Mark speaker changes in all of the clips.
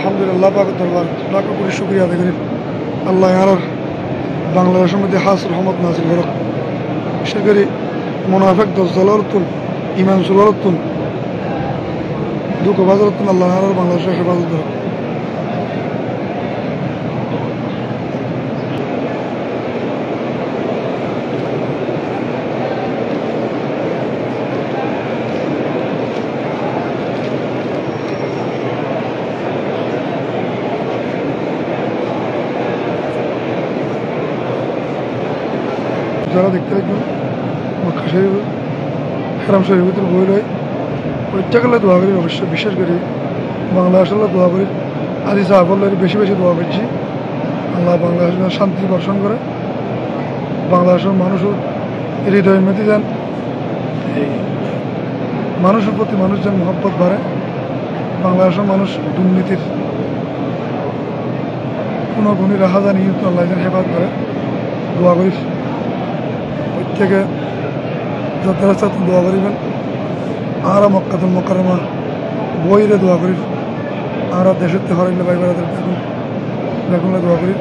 Speaker 1: আলহামদুলিল্লাহ পাকের দরবার লাখ কোটি শুকরিয়া আদায় করি। আল্লাহ আর বাংলাদেশের মধ্যে হাস রহমত নাজিল করক। বিশেষ করে মোনাফেক দজ্জালের তুল ইমান সুলের তুল দুঃখ বাজার তুল আল্লাহ আর বাংলাদেশের হেফাজত করক। যারা দেখতে দেখবেন মক্কা শরীফ হেরাম শরীফ ভিতরে বই রয় প্রত্যেকের দোয়া করি, অবশ্যই বিশেষ করি বাংলাদেশের দোয়া করি। আজি সাহাবল্লার বেশি বেশি দোয়া করছি আল্লাহ বাংলাদেশের শান্তি বর্ষণ করে, বাংলাদেশের মানুষের হৃদয় মেতে যান, মানুষের প্রতি মানুষ যেন মহব্বত বাড়ে, বাংলাদেশের মানুষ দুর্নীতির কোনো গুণী রাহা জানি আল্লাহ যেন হেফাজত করে দোয়া করি। প্রত্যেকে যাত্রা সাথে দোয়া করিবেন। আর মক্কাতুল মুকাররমা বইরে দোয়া করি, আর দেশের তে হরাইলে ভাই বেড়াদের বেগুনলে দোয়া করি।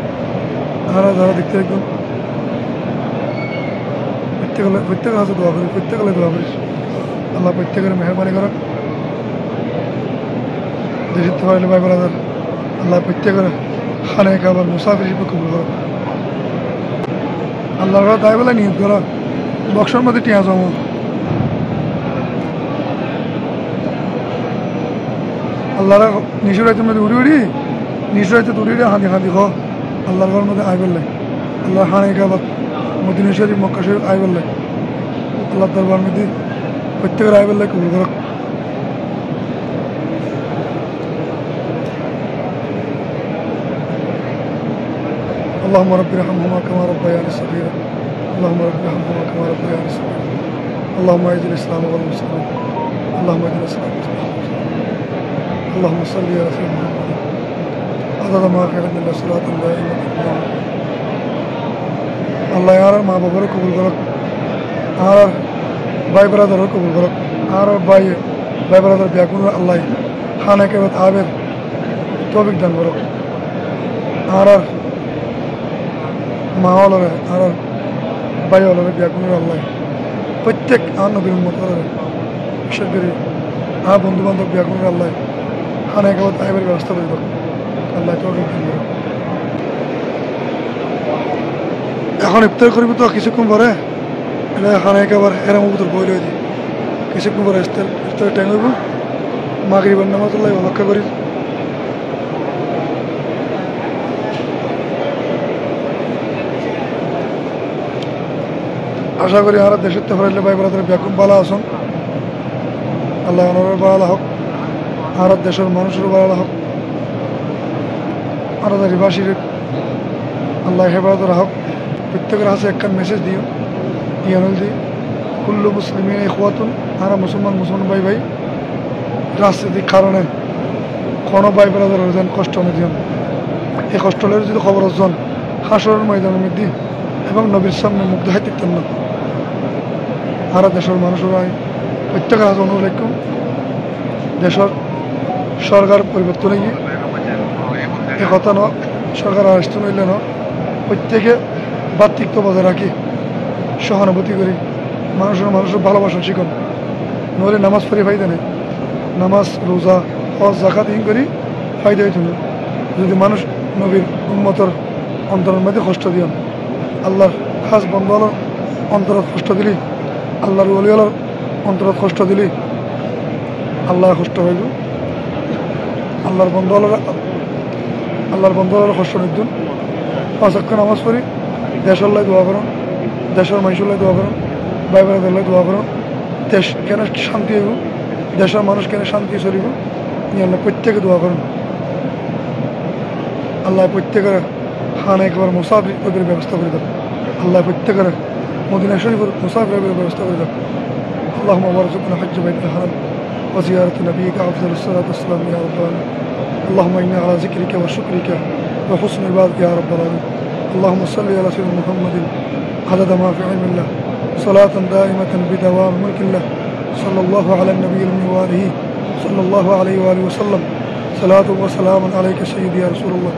Speaker 1: আর যারা দেখতে দেখবেন প্রত্যেকের হাতে দোয়া করি, প্রত্যেকের দোয়া করি আল্লাহ প্রত্যেকের মেহরবানি করেন। দেশের তে হরাইলে ভাই বেড়াদের আল্লাহ প্রত্যেকের খানে খাবার মুসাফির হিসেবে কবুল করেন। আল্লাহর ঘর তাই বলে নিয়ত করা বক্সের মধ্যে টিয়া জমা আল্লাহরা নিশুর রাইতের মধ্যে উড়ি নিশুর রাইতে উড়ি হাঁদি হাঁদি খ আল্লাহর ঘরের মধ্যে আই বললে আল্লাহ হানে কাবাদ মদিনা শরীফ মক্কা শরীফ আই বললে আল্লাহ দরবার মধ্যে প্রত্যেকের আই বললে কবুল করক। اللهم رب ارحمهما كما ربياني صغيرا اللهم رب ارحمهما كما ربياني صغيرا اللهم اعز الاسلام والمسلمين اللهم اعز الاسلام والمسلمين اللهم صل على سيدنا محمد عدد ما في علم الله صلاة دائمة আল্লাহ আর মা বাবার কবুল করক, আর ভাই ব্রাদারও কবুল করক, আর ভাই ব্রাদার ব্যাকুল আল্লাহ খানা কেবত আবের তৌফিক দান করক, আর মা হলরে আর ভাই হলরে ব্যাকুলের আল্লাহ প্রত্যেক আর নবীর উম্মত হলরে বিশেষ করে আর বন্ধু বান্ধব ব্যাকুলের আল্লাহ খানা কেবত আইবের ব্যবস্থা করে দেব আল্লাহ তৌফিক দান করক। এখন ইফতার করবি তো কিছুক্ষণ পরে এটা খানা একেবারে এরম উপর বই লই দিই কিছুক্ষণ পরে ইফতার টাইম হইব মাগরিবের নামাজ আল্লাহ অপেক্ষা করি। আশা করি আর দেশের তো ফরাইলে ভাই ব্রাদার ব্যাকুম বালা আসুন আল্লাহ ওনার বালা হোক, আর দেশের মানুষের বালা হোক, আর রিবাসীর আল্লাহ হেফাজত হোক। প্রত্যেকের হাতে একটা মেসেজ দিও ইয়ানুল দি কুল্লু মুসলিমিন ইখওয়াতুন, আর মুসলমান ভাই ভাই রাজনৈতিক কারণে কোনো ভাই ব্রাদার যেন কষ্ট না দিন, এই কষ্ট হলে যদি খবর অর্জন হাসরের ময়দানের মধ্যে এবং নবীর সামনে মুগ্ধ হয়ে থাকতেন না। আর দেশের মানুষেরা প্রত্যেকের হাতে অনুরোধ রাখুন দেশের সরকার পরিবর্তনে গিয়ে এ কথা ন সরকার আসতে নইলে ন প্রত্যেকে ভাতৃত্ব বজায় রাখি সহানুভূতি করি মানুষের ভালোবাসা শিখুন, নইলে নামাজ পড়ি ফায়দা নেই, নামাজ রোজা হজ জাকাত ইন করি ফায়দা হইত না যদি মানুষ নবীর উম্মতর অন্তরের মধ্যে কষ্ট দিন। আল্লাহর খাস বন্ধুর অন্তরত কষ্ট দিলি, আল্লাহর ওলিওয়ালার অন্তরত কষ্ট দিলি আল্লাহ কষ্ট হইব, আল্লাহর বন্ধুর কষ্ট নিদুন। পাঁচ ওয়াক্ত নামাজ পড়ি, দেশের লাই দোয়া করুন, দেশের মানুষের লাই দোয়া করুন, ভাই বোনদের লাই দোয়া করুন, দেশ কেন শান্তি হইব, দেশের মানুষ কেন শান্তি চলিব আল্লাহ প্রত্যেকে দোয়া করুন। আল্লাহ প্রত্যেকের খান একবার মুসাফিরের ব্যবস্থা করে দেব, আল্লাহ প্রত্যেকের মদিনা শরীফের মুসাফিরের ব্যবস্থা করে দেব। اللهم وارزقنا حج بيت الحرم وزيارة نبيك أفضل الصلاة والسلام يا رب العالمين. اللهم إنا على ذكرك وشكرك وحسن عبادك يا رب العالمين. اللهم صل على سيدنا محمد عدد ما في علم الله صلاة دائمة بدوام ملك الله صلى الله على النبي وآله صلى الله عليه وآله وسلم صلاة وسلام عليك سيدي يا رسول الله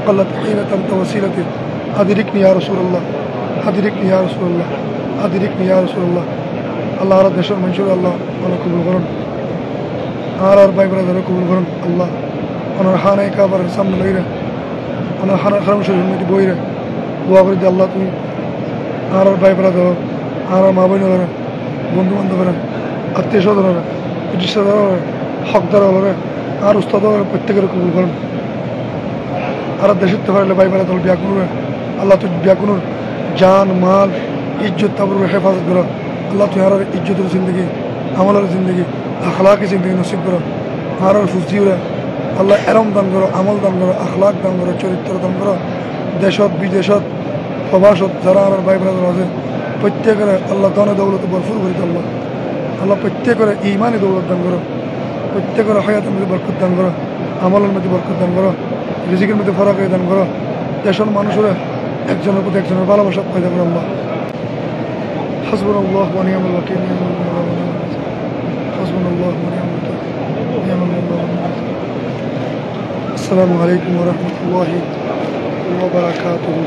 Speaker 1: قلت حينة أنت وسيلتي أدركني يا رسول الله أدركني يا رسول الله أدركني يا رسول الله আল্লাহ আর দেশের মানুষের আল্লাহ ভালো কবুল করুন আর ভাই ব্রাদারে কবুল করুন আল্লাহ ওনার হানায় কাবার সামনে লইরা ওনার হারাম শরীর মধ্যে বইরে দোয়া করে আল্লাহ তুমি আর ভাই ব্রাদার আর মা বোনেরা বন্ধু বান্ধবরা আত্মীয় স্বজনরা রিশ্তেদাররা হকদাররা আর উস্তাদরা প্রত্যেকের কবুল করুন আর দেশের তো পারলে ভাই ব্রাদার ব্যাকুনুর আল্লাহ তুই ব্যাকুনুর জান মাল ইজ্জত তাবর হেফাজত করো আল্লাহ তুই আর ইজ্জতের জিন্দগি আমলের জিন্দগি আখলাকি জিন্দগি নসিব করো আর ফুজিওরা আল্লাহ এরম দান করো আমল দান করো আখলাক দান করো চরিত্র দান করো দেশত বিদেশত প্রবাসত যারা আমার ভাই ব্রাদার আছে প্রত্যেকের আল্লাহ দানে দৌলত ভরপুর করে আল্লাহ আল্লাহ প্রত্যেকের ইমানি দৌলত দান করো প্রত্যেকের হায়াতের মধ্যে বরকত দান করো আমলের মধ্যে বরকত দান করো রিজিকের মধ্যে ফরাকে দান করো দেশের মানুষেরা একজনের প্রতি একজনের ভালোবাসা পয়দা করো আল্লাহ حسبنا الله ونعم الوكيل نعم المولى ونعم النصير حسبنا الله ونعم الوكيل نعم المولى ونعم النصير السلام عليكم ورحمة الله وبركاته